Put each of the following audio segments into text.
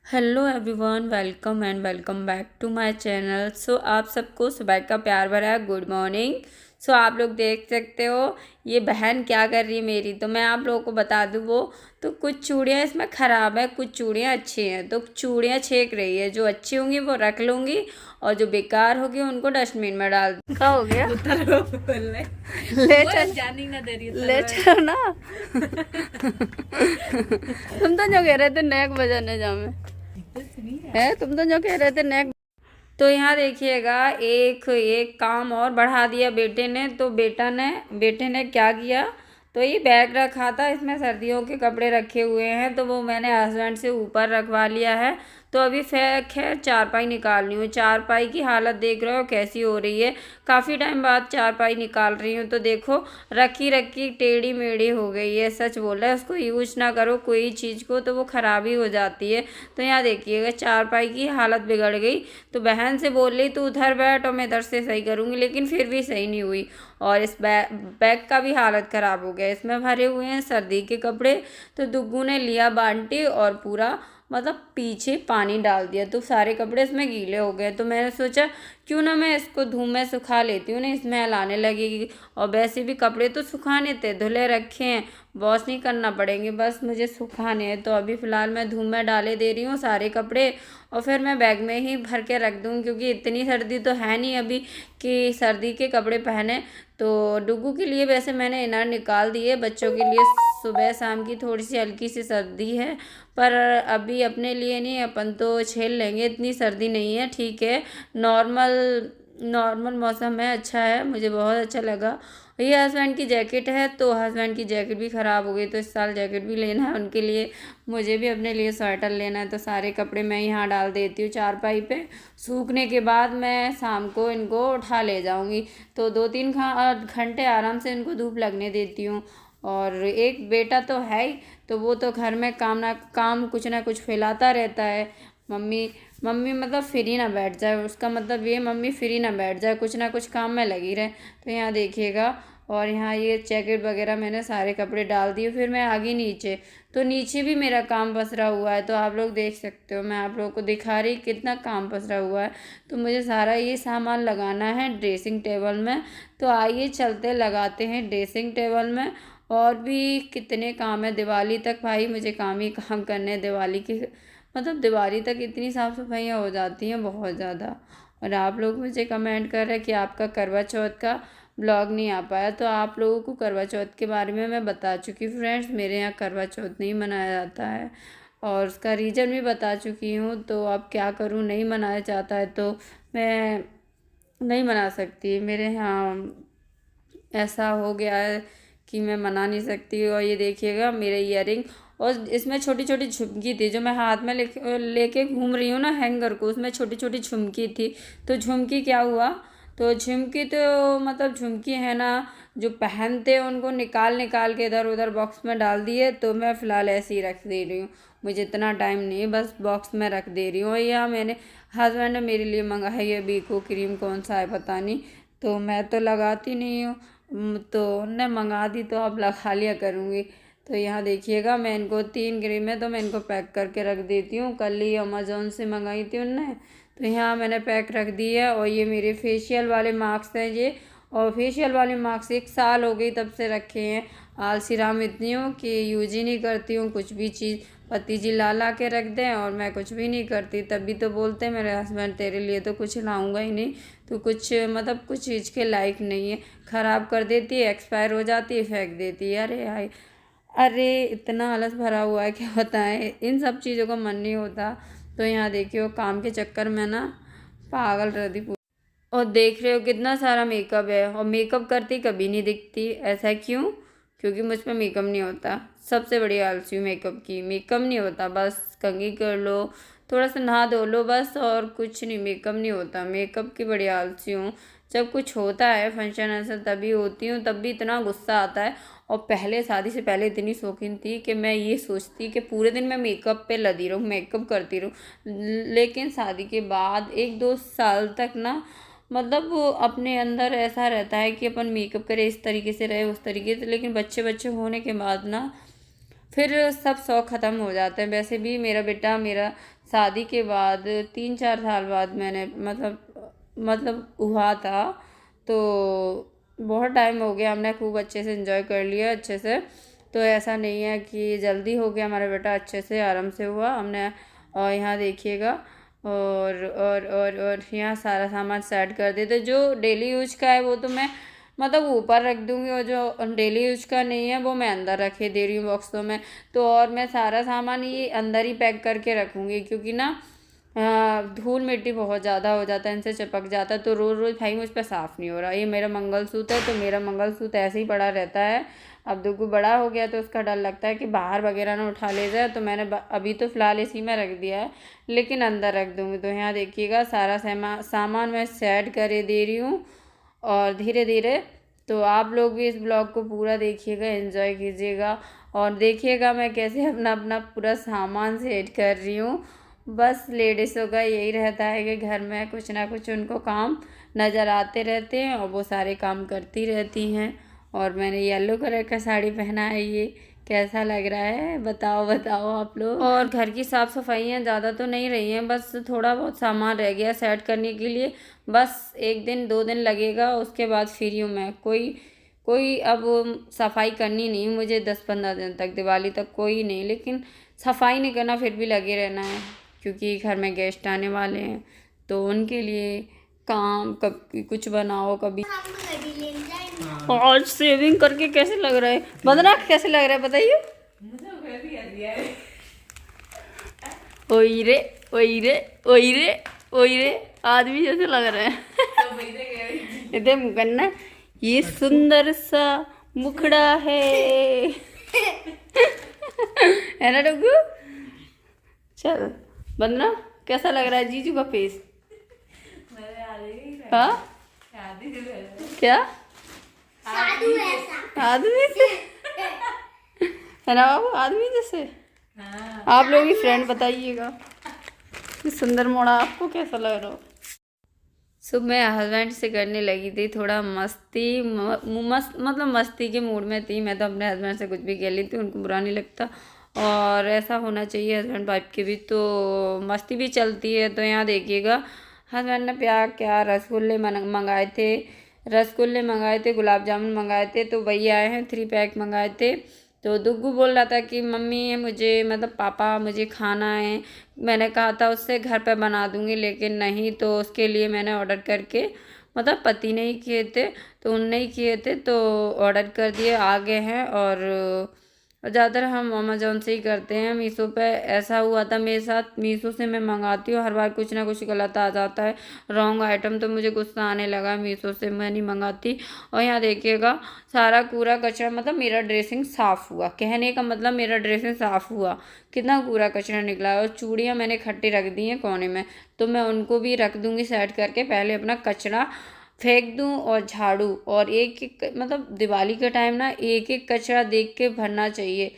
Hello everyone, welcome back to my channel. आप सबको सुबह का प्यार भरा गुड मॉर्निंग। आप लोग देख सकते हो ये बहन क्या कर रही है मेरी। तो मैं आप लोगों को बता दूँ, वो तो कुछ चूड़ियाँ इसमें ख़राब है, कुछ चूड़ियाँ अच्छी हैं। तो चूड़ियाँ छेक रही है, जो अच्छी होंगी वो रख लूँगी और जो बेकार होगी उनको डस्टबिन में डाल। क्या हो गया? ले चल, जानी ना दे रही ले चल ना। तुम तो जो कह रहे थे नेक बजाने जामे है, तुम तो जो कह रहे थे नेक। तो यहाँ देखिएगा, एक एक काम और बढ़ा दिया बेटे ने। तो बेटे ने क्या किया, तो ये बैग रखा था, इसमें सर्दियों के कपड़े रखे हुए हैं, तो वो मैंने हस्बैंड से ऊपर रखवा लिया है। तो अभी खैर चारपाई निकाल रही हूँ। चारपाई की हालत देख रहे हो कैसी हो रही है। काफ़ी टाइम बाद चारपाई निकाल रही हूँ, तो देखो रखी रखी टेढ़ी मेढ़ी हो गई है। सच बोल रहा है, उसको यूज ना करो कोई चीज़ को तो वो ख़राबी हो जाती है। तो यहाँ देखिएगा चारपाई की हालत बिगड़ गई। तो बहन से बोल रही तू उधर बैठ और मैं इधर से सही करूँगी, लेकिन फिर भी सही नहीं हुई। और इस बैग का भी हालत ख़राब हो गया। इसमें भरे हुए हैं सर्दी के कपड़े। तो दुग्गू ने लिया बाल्टी और पूरा मतलब पीछे पानी डाल दिया, तो सारे कपड़े इसमें गीले हो गए। तो मैंने सोचा क्यों ना मैं इसको धूप में सुखा लेती हूँ, ना स्मेल आने लगेगी। और वैसे भी कपड़े तो सुखाने थे, धुले रखे हैं, वॉश नहीं करना पड़ेंगे, बस मुझे सुखाने हैं। तो अभी फ़िलहाल मैं धूप में डाले दे रही हूँ सारे कपड़े, और फिर मैं बैग में ही भर के रख दूँ, क्योंकि इतनी सर्दी तो है नहीं अभी कि सर्दी के कपड़े पहने। तो डुग्गू के लिए वैसे मैंने इनर निकाल दिए, बच्चों के लिए सुबह शाम की थोड़ी सी हल्की सी सर्दी है, पर अभी अपने लिए नहीं, अपन तो झेल लेंगे, इतनी सर्दी नहीं है, ठीक है। नॉर्मल नॉर्मल मौसम है, अच्छा है, मुझे बहुत अच्छा लगा। ये हस्बैंड की जैकेट है, तो हस्बैंड की जैकेट भी ख़राब हो गई, तो इस साल जैकेट भी लेना है उनके लिए, मुझे भी अपने लिए स्वेटर लेना है। तो सारे कपड़े मैं यहाँ डाल देती हूँ चारपाई पे। सूखने के बाद मैं शाम को इनको उठा ले जाऊँगी। तो 2-3 घंटे आराम से इनको धूप लगने देती हूँ। और एक बेटा तो है ही, तो वो तो घर में काम कुछ ना कुछ फैलाता रहता है। मम्मी मम्मी मतलब फ्री ना बैठ जाए, उसका मतलब ये मम्मी फ्री ना बैठ जाए, कुछ ना कुछ काम में लगी रहे। तो यहाँ देखिएगा, और यहाँ ये जैकेट वगैरह मैंने सारे कपड़े डाल दिए। फिर मैं आ गई नीचे, तो नीचे भी मेरा काम पसरा हुआ है, तो आप लोग देख सकते हो, मैं आप लोगों को दिखा रही कितना काम पसरा हुआ है। तो मुझे सारा ये सामान लगाना है ड्रेसिंग टेबल में। तो आइए चलते लगाते हैं ड्रेसिंग टेबल में। और भी कितने काम है, दिवाली तक भाई मुझे काम ही काम करने हैं। दिवाली की मतलब दिवाली तक इतनी साफ़ सफाइयाँ हो जाती हैं बहुत ज़्यादा। और आप लोग मुझे कमेंट कर रहे हैं कि आपका करवा चौथ का ब्लॉग नहीं आ पाया। तो आप लोगों को करवा चौथ के बारे में मैं बता चुकी हूँ फ्रेंड्स, मेरे यहाँ करवा चौथ नहीं मनाया जाता है, और उसका रीज़न भी बता चुकी हूँ। तो अब क्या करूँ, नहीं मनाया जाता है तो मैं नहीं मना सकती, मेरे यहाँ ऐसा हो गया है कि मैं मना नहीं सकती। और ये देखिएगा मेरे ईयरिंग, और इसमें छोटी छोटी झुमकी थी, जो मैं हाथ में लेके घूम रही हूँ ना हैंगर को, उसमें छोटी छोटी झुमकी थी। तो झुमकी क्या हुआ, तो झुमकी तो मतलब झुमकी है ना, जो पहनते हैं उनको निकाल निकाल के इधर उधर बॉक्स में डाल दिए। तो मैं फ़िलहाल ऐसे ही रख दे रही हूँ, मुझे इतना टाइम नहीं है, बस बॉक्स में रख दे रही हूँ। और यह मैंने हस्बैंड ने मेरे लिए मंगाई है बीको क्रीम, कौन सा है पता नहीं, तो मैं तो लगाती नहीं हूँ। तो उनने मंगा दी तो अब लगा लिया करूँगी। तो यहाँ देखिएगा, मैं इनको 3 क्रीम है तो मैं इनको पैक करके रख देती हूँ, कल ही अमेज़ोन से मंगाई थी उनने। तो यहाँ मैंने पैक रख दी है। और ये मेरे फेशियल वाले मास्क हैं ये, और फेशियल वाले मास्क 1 साल हो गई तब से रखे हैं। आलसी राम इतनी हूँ कि यूज ही नहीं करती हूँ कुछ भी चीज़, पति जी ला ला के रख दें और मैं कुछ भी नहीं करती। तभी तो बोलते हैं मेरे हस्बैंड तेरे लिए तो कुछ लाऊंगा ही नहीं, तो कुछ मतलब कुछ चीज़ के लायक नहीं है, ख़राब कर देती है, एक्सपायर हो जाती है, फेंक देती है। अरे हाय, अरे इतना आलस भरा हुआ है क्या बताएं, इन सब चीज़ों का मन नहीं होता। तो यहाँ देखिए वो काम के चक्कर में ना पागल रहती पूरी। और देख रहे हो कितना सारा मेकअप है, और मेकअप करती कभी नहीं दिखती, ऐसा क्यों? क्योंकि मुझ पर मेकअप नहीं होता। सबसे बड़ी आलसी हूँ मेकअप की, मेकअप नहीं होता, बस कंघी कर लो, थोड़ा सा नहा धो लो बस, और कुछ नहीं, मेकअप नहीं होता। मेकअप की बड़ी आलसी हूँ। जब कुछ होता है फंक्शन ऐसा तभी होती हूँ, तब भी इतना गुस्सा आता है। और पहले शादी से पहले इतनी शौकीन थी कि मैं ये सोचती कि पूरे दिन मैं मेकअप पे लदी रहूँ, मेकअप करती रहूँ। लेकिन शादी के बाद 1-2 साल तक ना मतलब वो अपने अंदर ऐसा रहता है कि अपन मेकअप करे, इस तरीके से रहे, उस तरीके से। लेकिन बच्चे बच्चे होने के बाद ना फिर सब शौक ख़त्म हो जाते हैं। वैसे भी मेरा बेटा मेरा शादी के बाद 3-4 साल बाद मैंने मतलब हुआ था, तो बहुत टाइम हो गया, हमने खूब अच्छे से एंजॉय कर लिया अच्छे से। तो ऐसा नहीं है कि जल्दी हो गया हमारा बेटा, अच्छे से आराम से हुआ हमने। और यहाँ देखिएगा, और यहाँ सारा सामान सेट कर देते। जो डेली यूज का है वो तो मैं मतलब ऊपर रख दूँगी, और जो डेली यूज का नहीं है वो मैं अंदर रखे दे रही हूँ बॉक्सों में। तो और मैं सारा सामान ये अंदर ही पैक करके रखूँगी, क्योंकि ना धूल मिट्टी बहुत ज़्यादा हो जाता है, इनसे चिपक जाता है। तो रोज़ रोज़ भाई मुझ पर साफ़ नहीं हो रहा। ये मेरा मंगलसूत्र है, तो मेरा मंगलसूत्र ऐसे ही पड़ा रहता है। अब दुग्गू बड़ा हो गया तो उसका डर लगता है कि बाहर वगैरह ना उठा ले जाए, तो मैंने अभी तो फ़िलहाल इसी में रख दिया है, लेकिन अंदर रख दूँगी। तो यहाँ देखिएगा सारा सामान मैं सेट करे दे रही हूँ, और धीरे धीरे। तो आप लोग भी इस ब्लॉग को पूरा देखिएगा, एंजॉय कीजिएगा, और देखिएगा मैं कैसे अपना अपना पूरा सामान सेट कर रही हूँ। बस लेडीज़ों का यही रहता है कि घर में कुछ ना कुछ उनको काम नज़र आते रहते हैं, और वो सारे काम करती रहती हैं। और मैंने येलो कलर का साड़ी पहना है, ये कैसा लग रहा है बताओ बताओ आप लोग। और घर की साफ़ सफाइयाँ ज़्यादा तो नहीं रही हैं, बस थोड़ा बहुत सामान रह गया सेट करने के लिए। बस 1-2 दिन लगेगा, उसके बाद फ्री हूँ मैं। कोई अब सफाई करनी नहीं मुझे 10-15 दिन तक, दिवाली तक कोई नहीं, लेकिन सफाई नहीं करना, फिर भी लगे रहना है, क्योंकि घर में गेस्ट आने वाले हैं, तो उनके लिए काम, कभी कुछ बनाओ कभी। और सेविंग करके कैसे लग रहा है बंदना, कैसे लग रहा है बताइए। ओई रे ओई रे ओई रे ओई रे, आदमी जैसे लग रहे हैं। इधर मुकन्ना, ये सुंदर सा मुखड़ा है। है ना डुगू? चल बंदना, कैसा लग रहा है जीजू का फेस? हाँ क्या आदमी से है ना बाबू, आदमी जैसे। आप लोग ही फ्रेंड बताइएगा कि सुंदर मोड़ा आपको कैसा लग रहा हो। सुबह मैं हस्बैंड से करने लगी थी थोड़ा मस्ती, मतलब मस्ती के मूड में थी मैं, तो अपने हस्बैंड से कुछ भी कह लेती, उनको बुरा नहीं लगता, और ऐसा होना चाहिए हस्बैंड वाइफ के भी, तो मस्ती भी चलती है। तो यहाँ देखिएगा हस्बैंड ने क्या रसगुल्ले मंगाए थे, गुलाब जामुन मंगाए थे, तो वही आए हैं 3 पैक मंगाए थे। तो दुग्गू बोल रहा था कि मम्मी मुझे मतलब पापा मुझे खाना है। मैंने कहा था उससे घर पे बना दूंगी, लेकिन नहीं, तो उसके लिए मैंने ऑर्डर करके, मतलब पति ने ही किए थे, तो उनने ही किए थे, तो ऑर्डर कर दिए, आ गए हैं। और ज़्यादातर हम अमेज़ोन से ही करते हैं। मीशो पे ऐसा हुआ था मेरे साथ, मीशो से मैं मंगाती हूँ, हर बार कुछ ना कुछ गलत आ जाता है, रॉन्ग आइटम, तो मुझे गुस्सा आने लगा, मीशो से मैं नहीं मंगाती। और यहाँ देखिएगा सारा कूड़ा कचरा, मतलब मेरा ड्रेसिंग साफ़ हुआ, कहने का मतलब मेरा ड्रेसिंग साफ़ हुआ, कितना कूड़ा कचरा निकला है। और चूड़ियाँ मैंने इकट्ठी रख दी हैं कोने में, तो मैं उनको भी रख दूँगी सेट करके, पहले अपना कचरा फेंक दूं और झाड़ू, और एक एक मतलब दिवाली के टाइम ना एक एक कचरा देख के भरना चाहिए।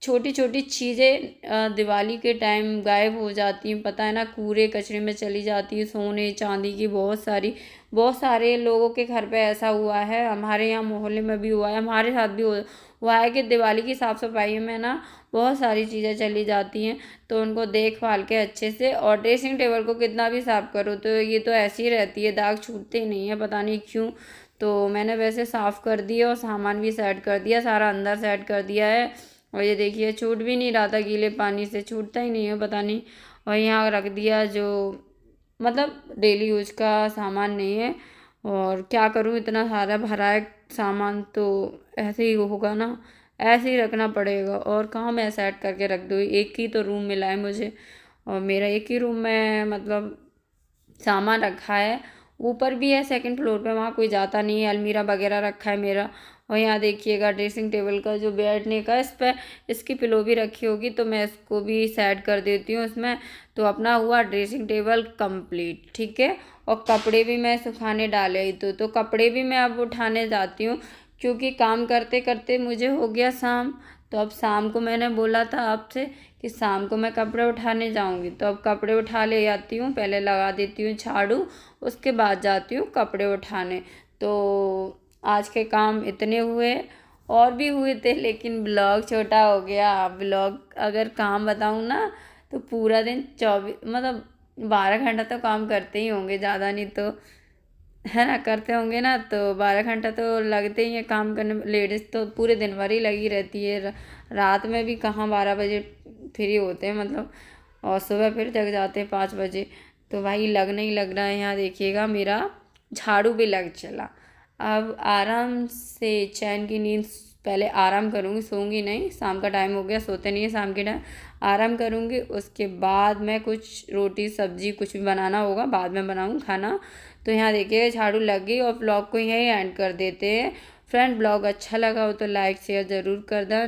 छोटी छोटी चीज़ें दिवाली के टाइम गायब हो जाती हैं, पता है ना, कूड़े कचरे में चली जाती है, सोने चांदी की बहुत सारे लोगों के घर पे ऐसा हुआ है, हमारे यहाँ मोहल्ले में भी हुआ है, हमारे साथ भी हुआ है कि दिवाली की साफ़ सफाई में ना बहुत सारी चीज़ें चली जाती हैं। तो उनको देखभाल के अच्छे से, और ड्रेसिंग टेबल को कितना भी साफ़ करो तो ये तो ऐसी ही रहती है, दाग छूटते नहीं है, पता नहीं क्यों। तो मैंने वैसे साफ़ कर दिया और सामान भी सेट कर दिया, सारा अंदर सेट कर दिया है। और ये देखिए छूट भी नहीं रहा था, गीले पानी से छूटता ही नहीं है, पता नहीं। और यहाँ रख दिया जो मतलब डेली यूज का सामान नहीं है, और क्या करूँ, इतना सारा भरा है सामान, तो ऐसे ही होगा ना, ऐसे ही रखना पड़ेगा। और कहाँ मैं सेट करके रख दूँ, एक ही तो रूम मिला है मुझे, और मेरा एक ही रूम में मतलब सामान रखा है। ऊपर भी है सेकंड फ्लोर पे, वहाँ कोई जाता नहीं है, अलमीरा वगैरह रखा है मेरा। और यहाँ देखिएगा ड्रेसिंग टेबल का जो बैठने का, इस पर इसकी पिलो भी रखी होगी, तो मैं इसको भी सेट कर देती हूँ इसमें। तो अपना हुआ ड्रेसिंग टेबल कंप्लीट, ठीक है। और कपड़े भी मैं सुखाने डाले ही, तो कपड़े भी मैं अब उठाने जाती हूँ, क्योंकि काम करते करते मुझे हो गया शाम। तो अब शाम को मैंने बोला था आपसे कि शाम को मैं कपड़े उठाने जाऊंगी, तो अब कपड़े उठा ले जाती हूँ, पहले लगा देती हूँ झाड़ू, उसके बाद जाती हूँ कपड़े उठाने। तो आज के काम इतने हुए, और भी हुए थे, लेकिन ब्लॉग छोटा हो गया। ब्लॉग अगर काम बताऊँ ना तो पूरा दिन 24 मतलब 12 घंटा तो काम करते ही होंगे, ज़्यादा नहीं तो, है ना, करते होंगे ना, तो 12 घंटा तो लगते ही हैं काम करने में। लेडीज़ तो पूरे दिन भर ही लगी रहती है, रात में भी कहाँ 12 बजे फ्री होते हैं मतलब, और सुबह फिर जग जाते हैं 5 बजे। तो भाई लगना ही लग रहा है। यहाँ देखिएगा मेरा झाड़ू भी लग चला। अब आराम से चैन की नींद, पहले आराम करूँगी, सोऊंगी नहीं, शाम का टाइम हो गया, सोते नहीं है शाम के टाइम, आराम करूँगी। उसके बाद मैं कुछ रोटी सब्जी कुछ भी बनाना होगा बाद में बनाऊँ खाना। तो यहाँ देखिए झाड़ू लग गई, और ब्लॉग को यहीं एंड कर देते हैं। फ्रेंड ब्लॉग अच्छा लगा हो तो लाइक शेयर ज़रूर कर दें।